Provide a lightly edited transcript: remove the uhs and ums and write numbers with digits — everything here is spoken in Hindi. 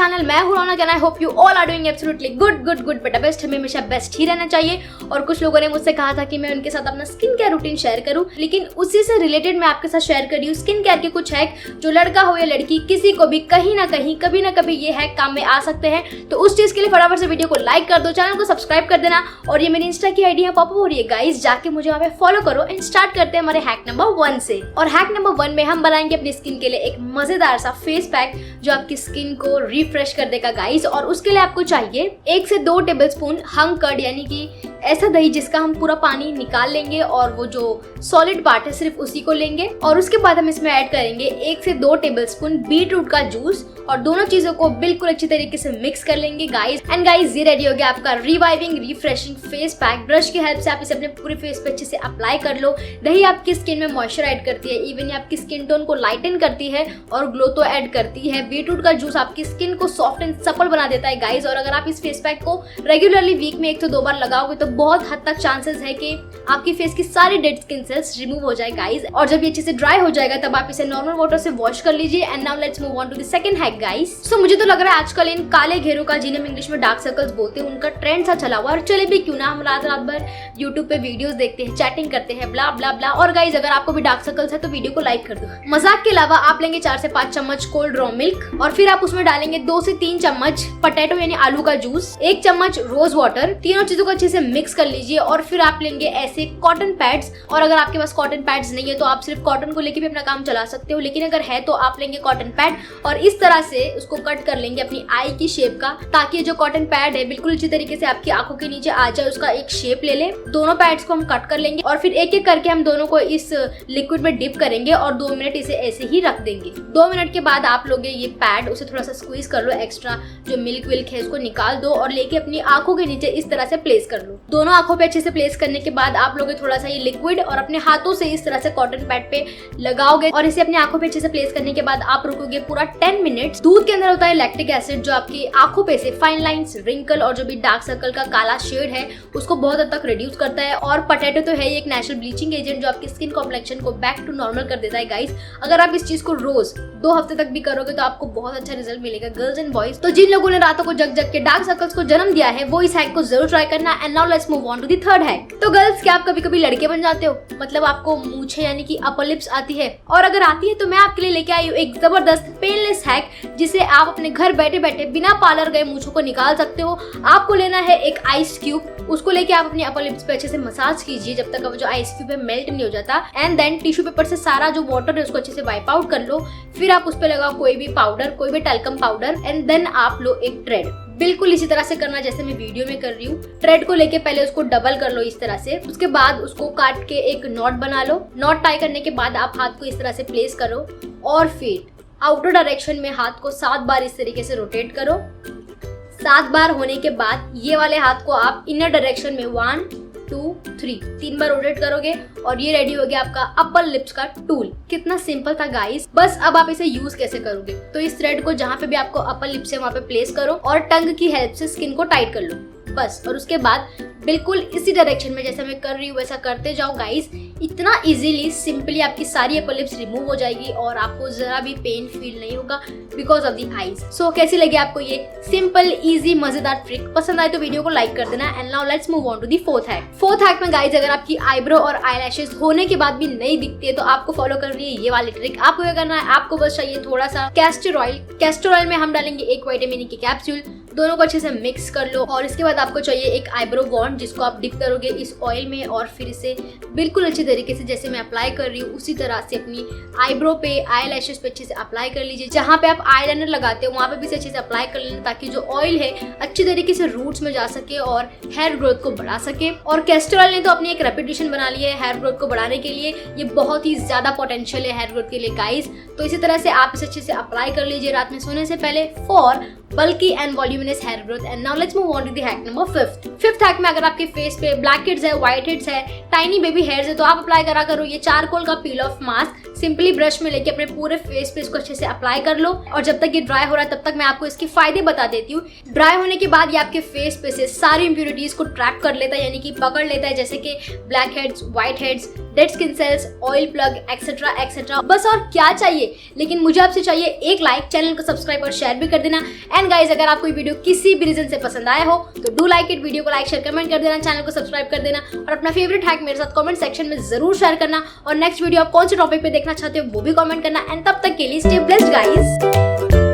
चैनल। मैं हूं Raunak and I hope you all are doing absolutely good बेटा बेस्ट। हमें हमेशा बेस्ट ही रहना चाहिए। और कुछ लोगों ने मुझसे कहा था कि मैं उनके साथ अपना स्किन केयर रूटीन शेयर करूं, लेकिन उसी से रिलेटेड मैं आपके साथ शेयर कर रही हूँ स्किन केयर के कुछ हैक, जो लड़का हो या लड़की किसी को भी कहीं ना कहीं कभी ना कभी ये हैक काम में आ सकते हैं। तो उस चीज के लिए फटाफट से वीडियो को लाइक कर दो, चैनल को सब्सक्राइब कर देना। और ये मेरी इंस्टा की आईडी है पॉपअप हो रही है गाइस, जाके मुझे वहाँ पे फॉलो करो। एंड स्टार्ट करते हैं हमारे हैक नंबर 1 से। और हैक नंबर 1 में हम बनाएंगे अपनी स्किन के लिए एक मजेदार सा फेस पैक जो आपकी स्किन को रिफ्रेश कर देगा गाइस। और उसके लिए आपको चाहिए 1 से 2 टेबलस्पून हंग कर्ड, यानी कि ऐसा दही जिसका हम पूरा पानी निकाल लेंगे और वो जो सॉलिड पार्ट है सिर्फ उसी को लेंगे। और उसके बाद हम इसमें ऐड करेंगे 1 से 2 टेबलस्पून बीटरूट का जूस और दोनों चीजों को बिल्कुल अच्छी तरीके से मिक्स कर लेंगे गाइस। एंड गाइस ये रेडी हो गया आपका reviving refreshing face pack. Brush की हेल्प से आप इसे अपने पूरे फेस पे अच्छे से अप्लाई कर लो। दही आपकी स्किन में मॉइस्चर ऐड करती है, इवन आपकी स्किन टोन को लाइटन करती है और ग्लो तो ऐड करती है। बीटरूट का जूस आपकी स्किन को सॉफ्ट एंड सपल बना देता है गाइस। और अगर आप इस फेस पैक को रेगुलरली वीक में 1 से 2 बार लगाओगे तो बहुत हद तक चांसेस है कि आपकी फेस की सारी डेड स्किन सेल्स रिमूव हो जाए गाइस। और जब ये अच्छे से ड्राई हो जाएगा तब आप इसे नॉर्मल वाटर से वॉश कर लीजिए। And now let's move on to the second hack guys. So मुझे तो लग रहा है आजकल इन काले घेरों का, जिन्हें हम इंग्लिश में डार्क सर्कल्स बोलते हैं, उनका ट्रेंड सा चला हुआ। और चले भी क्यों ना, हम रात भर यूट्यूब पे वीडियोस देखते हैं, चैटिंग करते हैं, ब्ला ब्ला ब्ला। और गाइस अगर आपको भी डार्क सर्कल्स है तो वीडियो को लाइक कर दो। मजाक के अलावा आप लेंगे 4 से 5 चम्मच कोल्ड रॉ मिल्क और फिर आप उसमें डालेंगे 2 से 3 चम्मच पोटैटो यानी आलू का जूस, 1 चम्मच रोज वाटर। तीनों चीजों को अच्छे से मिक्स कर लीजिए। और फिर आप लेंगे ऐसे कॉटन पैड्स, और अगर आपके पास कॉटन पैड्स नहीं है तो आप सिर्फ कॉटन को लेके भी अपना काम चला सकते हो, लेकिन अगर है तो आप लेंगे कॉटन पैड और इस तरह से उसको कट कर लेंगे अपनी आई की शेप का, ताकि जो कॉटन पैड है बिल्कुल अच्छी तरीके से आपकी आंखों के नीचे आ जाए, उसका एक शेप ले ले। दोनों पैड्स को हम कट कर लेंगे और फिर एक एक करके हम दोनों को इस लिक्विड में डिप करेंगे और 2 मिनट इसे ऐसे ही रख देंगे। 2 मिनट के बाद आप लोगे ये पैड, उसे थोड़ा सा स्क्वीज कर लो, एक्स्ट्रा जो मिल्क विल्क है उसको निकाल दो और लेके अपनी आंखों के नीचे इस तरह से प्लेस कर लो। दोनों आंखों पे अच्छे से प्लेस करने के बाद आप लोगे थोड़ा सा ये लिक्विड और अपने हाथों से इस तरह से कॉटन पैड पे लगाओगे और इसे अपनी आंखों पे अच्छे से प्लेस करने के बाद आप रुकोगे पूरा 10 मिनट्स। दूध के अंदर होता है लैक्टिक एसिड जो आपकी आंखों पे से फाइन लाइंस, रिंकल और जो भी डार्क सर्कल का काला शेड है उसको बहुत हद तक रिड्यूस करता है। और पोटैटो तो है एक नेचुरल ब्लीचिंग एजेंट जो आपकी स्किन कॉम्प्लेक्शन को बैक टू नॉर्मल कर देता है गाइस। अगर आप इस चीज को रोज 2 हफ्ते तक भी करोगे तो आपको बहुत अच्छा रिजल्ट मिलेगा गर्ल्स एंड बॉयज। तो जिन लोगों ने रातों को जग जग के डार्क सर्कल्स को जन्म दिया है वो इस हैक को जरूर ट्राई करना। And now let's move on to the third hack. तो गर्ल्स क्या आप कभी कभी लड़के बन जाते हो, मतलब आपको मूंछें यानी कि अपर लिप्स आती है? और अगर आती है तो मैं आपके लिए लेके आई हूँ एक जबरदस्त पेनलेस हैक जिसे आप अपने घर बैठे बैठे बिना पार्लर गए मूंछों को निकाल सकते हो। आपको लेना है एक आइस क्यूब, उसको लेके आप अपने अपर लिप्स पे अच्छे से मसाज कीजिए जब तक वो जो आइस क्यूब है मेल्ट नहीं हो जाता। एंड देन टिश्यू पेपर से सारा जो वाटर है उसको अच्छे से वाइप आउट कर लो। फिर आप उस पे लगाओ कोई भी पाउडर, कोई भी टैल्कम पाउडर। एंड देन आप लो एक थ्रेड, बिल्कुल इसी तरह से करना जैसे मैं वीडियो में कर रही हूँ। थ्रेड को लेके पहले उसको डबल कर लो इस तरह से, उसके बाद उसको काट के एक नॉट बना लो। नॉट टाई करने के बाद आप हाथ को इस तरह से प्लेस करो और फिर आउटर डायरेक्शन में हाथ को 7 बार इस तरीके से रोटेट करो। 7 बार होने के बाद ये वाले हाथ को आप इनर डायरेक्शन में 1 2 3 बार रोटेट करोगे और ये रेडी हो गया आपका अपर लिप्स का टूल। कितना सिंपल था गाइस। बस अब आप इसे यूज कैसे करोगे, तो इस थ्रेड को जहाँ पे भी आपको अपर लिप्स है वहाँ पे प्लेस करो और टंग की हेल्प से स्किन को टाइट कर लो बस। और उसके बाद बिल्कुल इसी डायरेक्शन में जैसे मैं कर रही हूँ वैसा करते जाओ गाइस। इतना इजीली सिंपली आपकी सारी अपर लिप्स रिमूव हो जाएगी और आपको जरा भी पेन फील नहीं होगा बिकॉज ऑफ दी आईज। सो कैसी लगी आपको ये सिंपल इजी मजेदार ट्रिक? पसंद आए तो वीडियो को लाइक कर देना। And now let's move on to the fourth hack. Fourth hack में गाइस अगर आपकी आईब्रो और आईलैशेस होने के बाद भी नहीं दिखती है तो आपको फॉलो करनी है ये वाली ट्रिक। आपको क्या करना है, आपको बस चाहिए थोड़ा सा कैस्टर ऑयल। कैस्टर ऑयल में हम डालेंगे 1 विटामिन ई की कैप्सूल। दोनों को अच्छे से मिक्स कर लो और इसके बाद आपको चाहिए एक आईब्रो बॉन्ड जिसको आप डिप करोगे इस ऑयल में और फिर इसे बिल्कुल अच्छी तरीके से जैसे मैं अप्लाई कर रही हूँ उसी तरह से अपनी आईब्रो पे, आई लैशेस पे अच्छे से अप्लाई कर लीजिए। जहाँ पे आप आईलाइनर लगाते हो वहाँ पे भी अच्छे से अप्लाई कर लेना ताकि जो ऑयल है अच्छी तरीके से रूट्स में जा सके और हेयर ग्रोथ को बढ़ा सके। और कैस्टर ऑयल ने तो अपनी एक रेपुटेशन बना ली है हेयर ग्रोथ को बढ़ाने के लिए, ये बहुत ही ज्यादा पोटेंशियल है हेयर ग्रोथ के लिए गाइस। तो इसी तरह से आप इसे अच्छे से अप्लाई कर लीजिए रात में सोने से पहले फॉर बल्कि and voluminous hair growth. And now let's move on to the hack number 5th। 5th hack में अगर आपके फेस पे ब्लैक हेड्स है, व्हाइट हेड्स है, टाइनी बेबी हेयर्स है तो आप अप्लाई करा करो ये चारकोल का peel off mask. Simply brush में लेके अपने पूरे फेस पे इसको अच्छे से अप्लाई कर लो। और जब तक ये ड्राई हो रहा है तब तक मैं आपको इसके फायदे बता देती हूँ। ड्राई होने के बाद ये आपके फेस पे से सारी इंप्योरिटीज को ट्रैप कर लेता है, यानी कि पकड़ लेता है, जैसे कि black heads, white heads, dead skin cells, oil plug, etcetera etcetera. बस और क्या चाहिए, लेकिन मुझे आपसे चाहिए एक लाइक, चैनल को सब्सक्राइब और शेयर भी कर देना। एंड गाइज, अगर आपको ये वीडियो किसी भी रीजन से पसंद आया हो तो डू लाइक इट, वीडियो को लाइक शेयर कमेंट कर देना, चैनल को सब्सक्राइब कर देना और अपना फेवरेट हैक मेरे साथ कमेंट सेक्शन में जरूर शेयर करना। और नेक्स्ट वीडियो आप कौन से टॉपिक पे देखना चाहते हो वो भी कमेंट करना। एंड तब तक के लिए स्टे ब्लेस्ड गाइज।